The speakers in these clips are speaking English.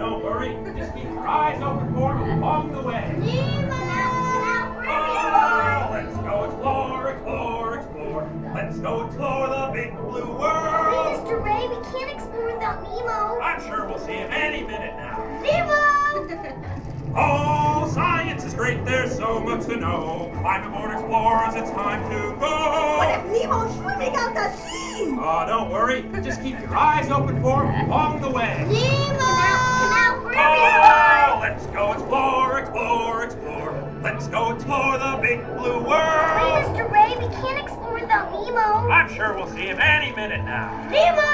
don't worry. Just keep your eyes open for him along the way. Oh, let's go explore, explore, explore. Let's go explore the big blue world. Wait, Mr. Ray, we can't explore without Nemo. I'm sure we'll see him any minute now. Nemo! Oh, science is great, there's so much to know. Climb aboard, explorers, it's time to go. What if Nemo's swimming out the sea? Oh, don't worry. Just keep your eyes open for him along the way. Nemo! Come out, wherever you Oh, are! let's go explore, explore, explore. Let's go explore the big blue Wait, world. Mr. Ray, we can't explore without Nemo. I'm sure we'll see him any minute now. Nemo!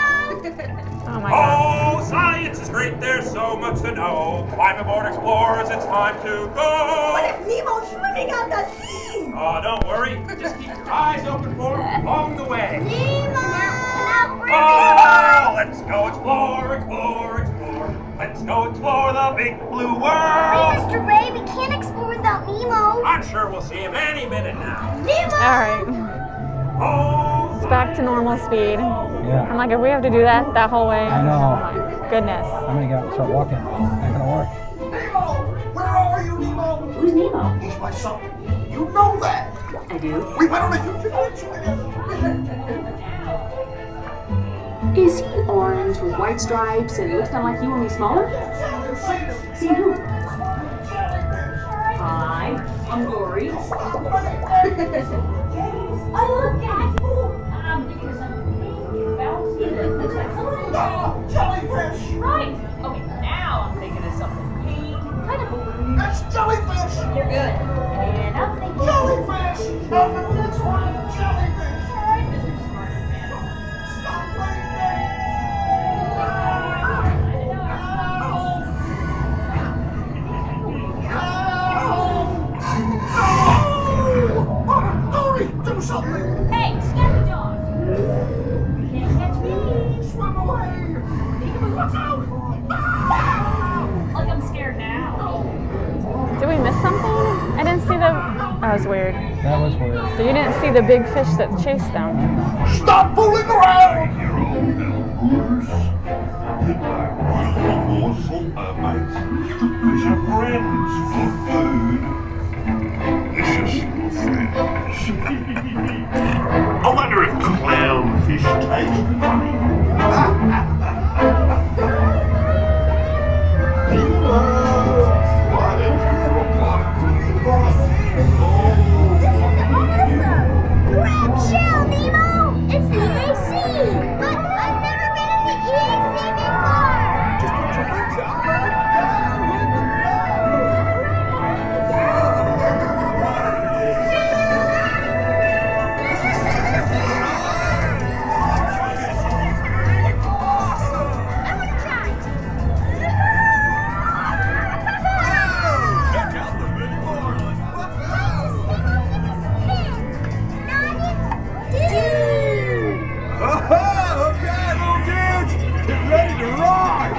Oh my god. Oh, science is great, there's so much to know. Climb aboard, explorers, it's time to What go. if Nemo's swimming out the sea? Oh, don't worry. Just keep your eyes open for him along the way. Nemo! Come out, wherever you Oh, are! let's go explore, explore, explore. Let's go explore the big blue Wait, world. Mr. Ray, we can't explore without Nemo. I'm sure we'll see him any minute now. Nemo! Alright. Oh, It's back to normal speed. Yeah. I'm like, if we have to do that whole way. I know. Oh my goodness. I'm gonna get out and start walking. Not gonna work. Nemo! Where are you, Nemo? Who's Nemo? He's my son. You know that. I do. We went on a huge adventure together. Is he orange with white stripes and looks kind of like you, only smaller? See who? Hi, I'm Dory. I love cats. I'm thinking of something bouncy that looks like something. Jellyfish! Right. Okay, now I'm thinking of something pink, kind of blue. That's jellyfish! You're good. And I'm thinking. Jellyfish! Not the next one! Jellyfish! Alright, Mr. Smarty Man. Stop playing games! Dory, do something! Hey, Snappy Jaws! Can't catch me! Swim away! Watch out! Like I'm scared now. Did we miss something? I didn't see the... That was weird. That was weird. So you didn't see the big fish that chased them. Stop fooling around! Morsel, mates. Fish are friends for food. Vicious little friends. I wonder if clownfish taste funny. Why don't you reply to me? This is awesome! Grab shell, Nemo! It's the EAC! But I've never been in the EAC before! Just put your hands out. I want to try! Check out the big marlin. Dude! Okay, little dudes, get ready to ride.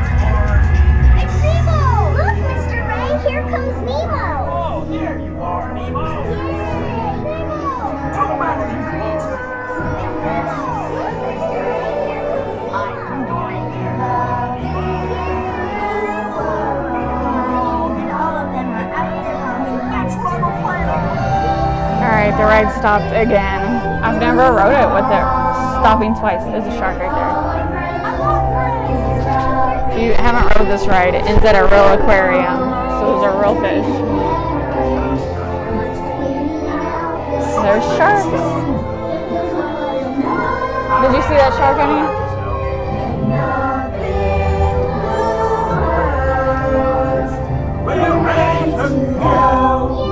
It's Nemo! Look, Mr. Ray, here comes Nemo! oh, there you are, Nemo. Come at it, I'm Dory. That's what I'm afraid of. Alright, the ride stopped again. I've never rode it with it stopping twice. There's a shark right there. If you haven't rode this ride, it ends at a real aquarium. So those are real fish. There's sharks. Did you see that shark, honey? We're ready to go.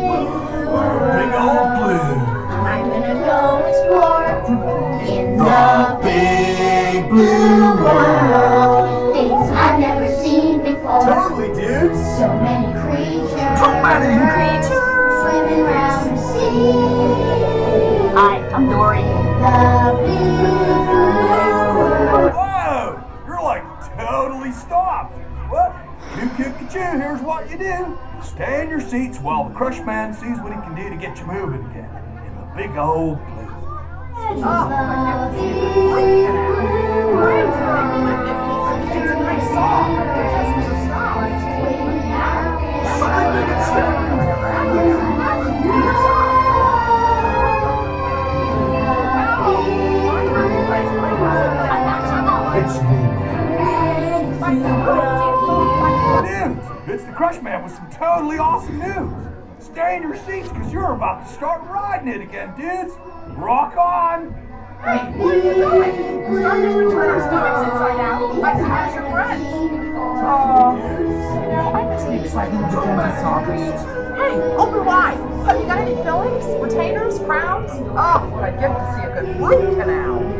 Big old blue. I'm gonna go explore in The big blue world. things I've never seen before. Totally, dude. So many creatures. So many creatures. Swimming around the sea. Hi, I'm Dory. The big blue world. Whoa! You're like totally stopped. What? Coo coo coo. here's what you do. Stay in your seats while the crush man sees what he can do to get you moving again. In the big old blue. It's a nice song, but it doesn't stop. It's Dudes, it's the crush man with some totally awesome news. Stay in your seats because you're about to start riding it again, dudes. Rock on! Hey, where are you going? Start just return our stomachs inside out. Like how's your friends? I miss the excitement of the dentist office. Hey, open wide. Have you got any fillings, retainers, crowns? Oh, would I get to see a good root canal?